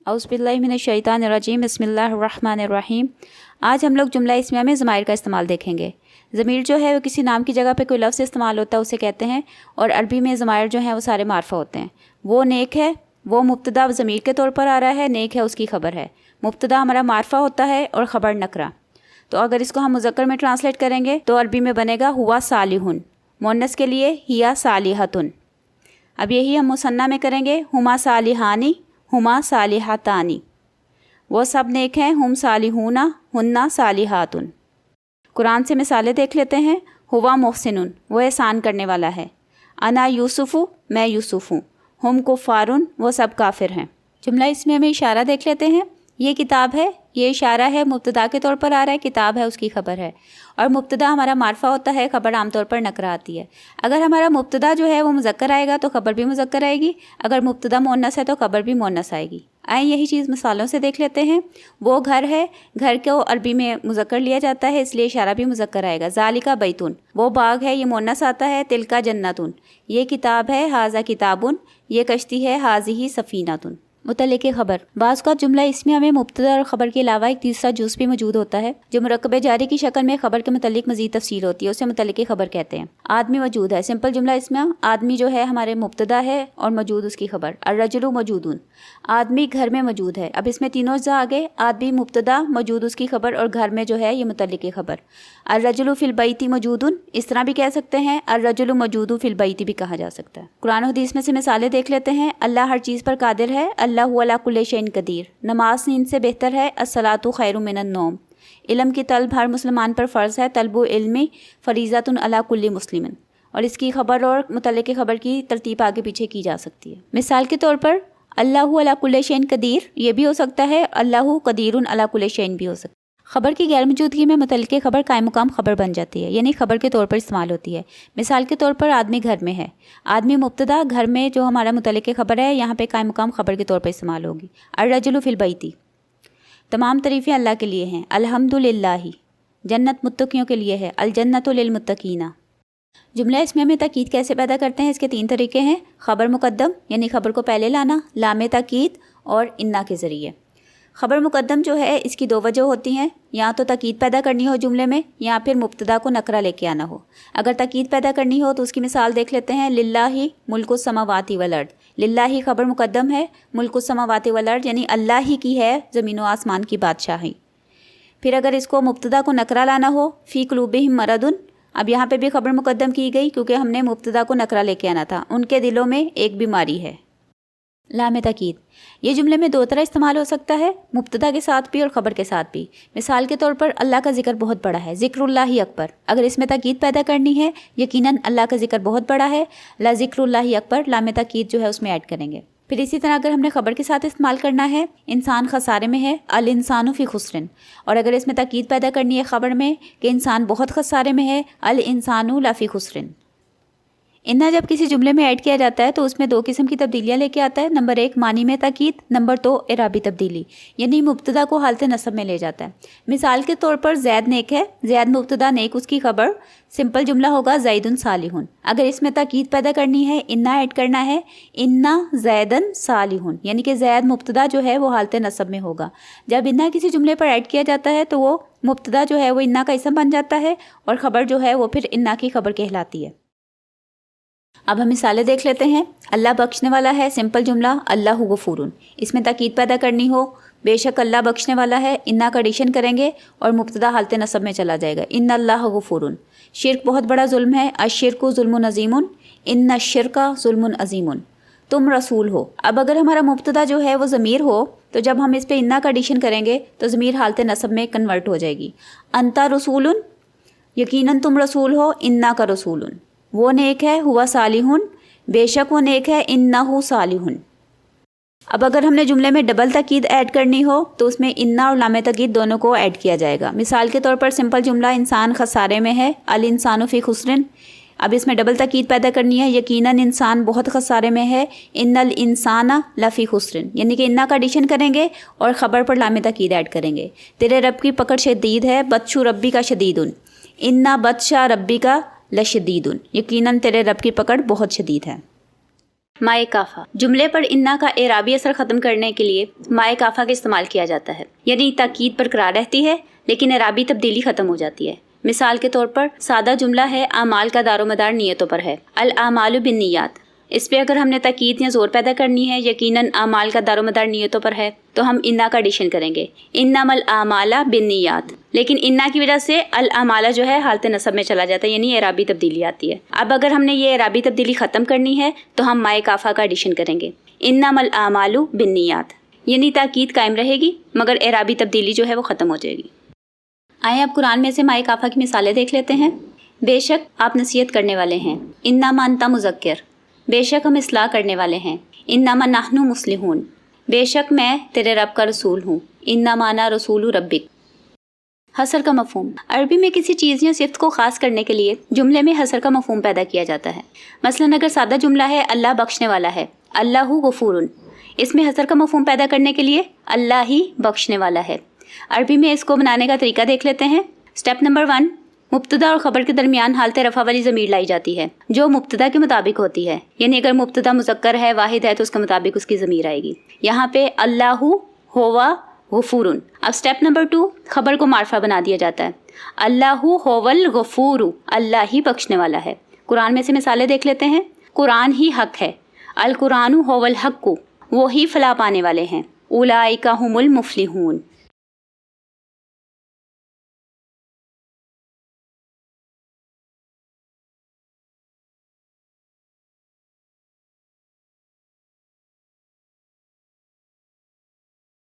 औज़ुबिल्लाहि मिनश्शैतानिर्रजीम बिस्मिल्लाहिर्रहमानिर्रहीम। आज हम लोग जुमला इस्मिया में ज़माइर का इस्तेमाल देखेंगे। ज़मीर जो है वो किसी नाम की जगह पे कोई लफ्ज़ इस्तेमाल होता है उसे कहते हैं, और अरबी में ज़माइर जो हैं वो सारे मार्फा होते हैं। वो नेक है, वो मुब्तदा ज़मीर के तौर पर आ रहा है, नेक है उसकी खबर है। मुब्तदा हमारा मार्फा होता है और ख़बर नकरा। तो अगर इसको हम मुज़क्कर में ट्रांसलेट करेंगे तो अरबी में बनेगा हुआ सालिहुन, मुअन्नस के लिए हिया सालिहतुन। अब यही हम मुसन्ना में करेंगे, हुमा सालिहानी, हुमा सालिहातानी। वो सब नेक हैं, हुम सालिहूना, हुन्ना सालिहातुन। कुरान से मिसालें देख लेते हैं। हुवा मोहसिनुन, वो एहसान करने वाला है। अना यूसुफ़ु, मैं यूसुफ हूँ। हुम कुफ़ारुन, वो सब काफिर हैं। जुमला इसमें हमें इशारा देख लेते हैं। ये किताब है, ये इशारा है, मुब्तदा के तौर पर आ रहा है, किताब है उसकी खबर है। और मुब्तदा हमारा मार्फा होता है, खबर आमतौर पर नकरा आती है। अगर हमारा मुब्तदा जो है वो मुज़क्कर आएगा तो खबर भी मुज़क्कर आएगी, अगर मुब्तदा मुअन्नस है तो खबर भी मुअन्नस आएगी। आइए यही चीज़ मिसालों से देख लेते हैं। वो घर है, घर को अरबी में मुज़क्कर लिया जाता है, इसलिए इशारा भी मुज़क्कर आएगा। ज़ालिका बैतुन, वो बाग है, ये मुअन्नस आता है। तिलका जन्नतुन, ये किताब है। हाज़ा किताबुन, ये कश्ती है। हाज़िही सफ़ीनतुन। मुतल्लिक़ खबर, बाज़ का जुमला इसमें हमें मुब्तदा और ख़बर के अलावा एक तीसरा जुज़ भी मौजूद होता है जो मुरक्कब जारी की शक्ल में ख़बर के मुतल्लिक़ मज़ीद तफ़सील होती है, उसे मुतल्लिक़ खबर कहते हैं। आदमी मौजूद है, सिंपल जुमला इसमें आदमी जो है हमारे मुब्तदा है और मौजूद उसकी खबर। अर्रजुलु मौजूदुन, आदमी घर में मौजूद है। अब इसमें तीनों अज़्ज़ा आ गए, आदमी मुब्तदा, मौजूद उसकी खबर, और घर में जो है ये मुतल्लिक़ खबर। अर्रजुलु फ़िल बैति मौजूदुन, इस तरह भी कह सकते हैं। अर्रजुलु मौजूदु फ़िल बैति भी कहा जा सकता है। कुरान और हदीस में से मिसालें देख लेते हैं। अल्लाह हर चीज़ पर कादिर है। अल्लाहु अला कुल्लि शैइन कदीर, नमाज नींद से बेहतर है। अस्सलातु खैरुम मिनन नौम, इल्म की तलब हर मुसलमान पर फ़र्ज़ है। तलबु इल्मी फ़रीज़तुन अला कुल्लि मुस्लिमिन, और इसकी खबर और मुतल्लिक़ खबर की तरतीब आगे पीछे की जा सकती है। मिसाल के तौर पर अल्लाहु अला कुल्लि शैइन कदीर ये भी हो सकता है, अल्लाहु कदीरुन अला कुल्लि शैइन भी हो सकता है। खबर की गैर मौजूदगी में मुतल्लिक़ खबर कायम मुकाम खबर बन जाती है, यानी खबर के तौर पर इस्तेमाल होती है। मिसाल के तौर पर आदमी घर में है, आदमी मुब्तदा, घर में जो हमारा मुतल्लिक़ खबर है यहाँ पे कायम मुकाम खबर के तौर पर इस्तेमाल होगी। अर्रजुलु फ़िल बैति, तमाम तारीफ़ें अल्लाह के लिए हैं। अल्हम्दुलिल्लाहि, जन्नत मुत्तक़ियों के लिए है। अल जन्नतु लिल मुत्तक़ीना। जुमला इसमें हमें ताकीद कैसे पैदा करते हैं, इसके तीन तरीके हैं। ख़बर मुक़द्दम, यानी खबर को पहले लाना, लामे ताकीद और इन्ना के ज़रिए। ख़बर मुक़द्दम जो है इसकी दो वजह होती हैं, या तो ताकीद पैदा करनी हो जुमले में, या फिर मुब्तदा को नकरा लेके आना हो। अगर ताकीद पैदा करनी हो तो उसकी मिसाल देख लेते हैं। लिल्लाहि मुल्कुस समावाति वल अर्द, लिल्लाहि खबर मुक़द्दम है, मुल्कुस समावाति वल अर्द यानी अल्लाह ही की है ज़मीन व आसमान की बादशाही। फिर अगर इसको मुब्तदा को नकरा लाना हो, फ़ी क़ुलूबिहिम मरदुन, अब यहाँ पे भी खबर मुक़द्दम की गई क्योंकि हमने मुब्तदा को नकरा लेके आना था। उनके दिलों में एक बीमारी है। लामे ताकीद, ये जुमले में दो तरह इस्तेमाल हो सकता है, मुब्तदा के साथ भी और ख़बर के साथ भी। मिसाल के तौर पर अल्लाह का ज़िक्र बहुत बड़ा है, ज़िक्रुल्लाहि अकबर। अगर इसमें ताकीद पैदा करनी है, यकीनन अल्लाह का ज़िक्र बहुत बड़ा है, ला ज़िक्रुल्लाहि अकबर, लामे ताकीद जो है उसमें ऐड करेंगे। फिर इसी तरह अगर हमने ख़बर के साथ इस्तेमाल करना है, इंसान खसारे में है, अल इंसानु फ़ी खुस्रिन, और अगर इसमें ताकीद पैदा करनी है ख़बर में कि इंसान बहुत खसारे में है, अल इंसानु ला फ़ी खुस्रिन। इन्ना जब किसी जुमले में ऐड किया जाता है तो उसमें दो किस्म की तब्दीलियाँ लेके आता है। नंबर एक मानी में ताकीद, नंबर दो इराबी तब्दीली, यानी मुब्तदा को हालत नसब में ले जाता है। मिसाल के तौर पर जैद नेक है, जैद मुब्तदा, नेक उसकी खबर। सिंपल जुमला होगा ज़ैदुन सालिहुन। अगर इसमें ताकीद पैदा करनी है, इन्ना ऐड करना है, इन्ना ज़ैदन सालिहुन, यानी कि जैद मुब्तदा जो है वो हालत नसब में होगा। जब इन्ना किसी जुमले पर ऐड किया जाता है तो वो मुब्तदा जो है वो इन्ना का इसम बन जाता है, और ख़बर जो है वो फिर इन्ना की खबर कहलाती है। अब हम मिसालें देख लेते हैं। अल्लाह बख्शने वाला है, सिंपल जुमला अल्लाहु गफूरुन। इसमें ताकीद पैदा करनी हो, बेशक अल्लाह बख्शने वाला है, इन्ना का एडिशन करेंगे और मुब्तदा हालत नसब में चला जाएगा, इन्ना अल्लाह गफूरुन। शिर्क बहुत बड़ा जुल्म है, अश्शिर्कु ज़ुल्मुन अज़ीमुन, इन्ना शिर्का ज़ुल्मुन अज़ीमुन। तुम रसूल हो, अब अगर हमारा मुब्तदा जो है वो ज़मीर हो तो जब हम इस पर इन्ना का एडिशन करेंगे तो ज़मीर हालत नसब में कन्वर्ट हो जाएगी। अंता रसूलुन, यकीनन तुम रसूल हो, इन्ना का रसूलुन। वो नेक है, हुआ सालिहुन, बेशक वो नेक है, इन्नहु सालिहुन। अब अगर हमने जुमले में डबल ताकीद ऐड करनी हो तो उसमें इन्ना और लामे ताकीद दोनों को ऐड किया जाएगा। मिसाल के तौर पर सिंपल जुमला इंसान खसारे में है, अल इंसानु फ़ी खुस्रिन। अब इसमें डबल ताकीद पैदा करनी है, यकीनन इंसान बहुत खसारे में है, इन्नल इंसाना लफ़ी खुस्रिन, यानी कि इन्ना का एडिशन करेंगे और ख़बर पर लामे ताकीद ऐड करेंगे। तेरे रब की पकड़ शदीद है, बत्शु रब्बी का शदीदुन, इन्ना बत्शा रब्बी का लशदीदुन, यकीनन तेरे रब की पकड़ बहुत शदीद है। माए काफ़ा, जुमले पर इन्ना का एराबी असर ख़त्म करने के लिए माए काफ़ा का इस्तेमाल किया जाता है, यानी ताकीद बरकरार रहती है लेकिन एराबी तब्दीली ख़त्म हो जाती है। मिसाल के तौर पर सादा जुमला है आमाल का दारोमदार नियतों पर है, अल आमालु बिन नियात। इस पे अगर हमने ताकीद या जोर पैदा करनी है, यकीनन आमाल का दारोमदार नियतों पर है, तो हम इन्ना का एडिशन करेंगे, इन्नमल आमाला बिन नियात। लेकिन इन्ना की वजह से अल आमाला जो है हालत नसब में चला जाता है, यानी एराबी तब्दीली आती है। अब अगर हमने ये एराबी तब्दीली ख़त्म करनी है तो हम माए काफ़ा का एडिशन करेंगे, इन्नमल आमालु बिन नियात, यानी ताकीद कायम रहेगी मगर एराबी तब्दीली जो है वो ख़त्म हो जाएगी। आए अब कुरान में से माए काफ़ा की मिसालें देख लेते हैं। बेशक आप नसीहत करने वाले हैं, इन्नमा अंता मुज़क्किर, बेशक हम इस्लाह करने वाले हैं, इन्नमा नहनु मुस्लिहून, बेशक मैं तेरे रब का रसूल हूँ, इन्नमा अना रसूलु रब्बिक। हसर का मफ़हूम, अरबी में किसी चीज़ या सिफ़त को ख़ास करने के लिए जुमले में हसर का मफ़हूम पैदा किया जाता है। मसलन अगर सादा जुमला है अल्लाह बख्शने वाला है, अल्लाहु गफूरुन, इसमें हसर का मफ़हूम पैदा करने के लिए अल्लाह ही बख्शने वाला है। अरबी में इसको बनाने का तरीका देख लेते हैं। स्टेप नंबर 1, मुब्तदा और ख़बर के दरमियान हालत रफ़ा वाली ज़मीर लाई जाती है जो मुब्तदा के मुताबिक होती है, यानी अगर मुब्तदा मुज़क्कर है, वाहिद है, तो उसके मुताबिक उसकी ज़मीर आएगी। यहाँ पे अल्लाहु होवा गफूरुन। अब स्टेप नंबर 2, ख़बर को मार्फा बना दिया जाता है, अल्लाहु होवल गफूरु, अल्लाह ही बख्शने वाला है। कुरान में से मिसालें देख लेते हैं। कुरान ही हक है, अल कुरानु होवल हक्कु, वो ही फलाह पाने वाले हैं, उलाइका हुमुल मुफ्लिहून,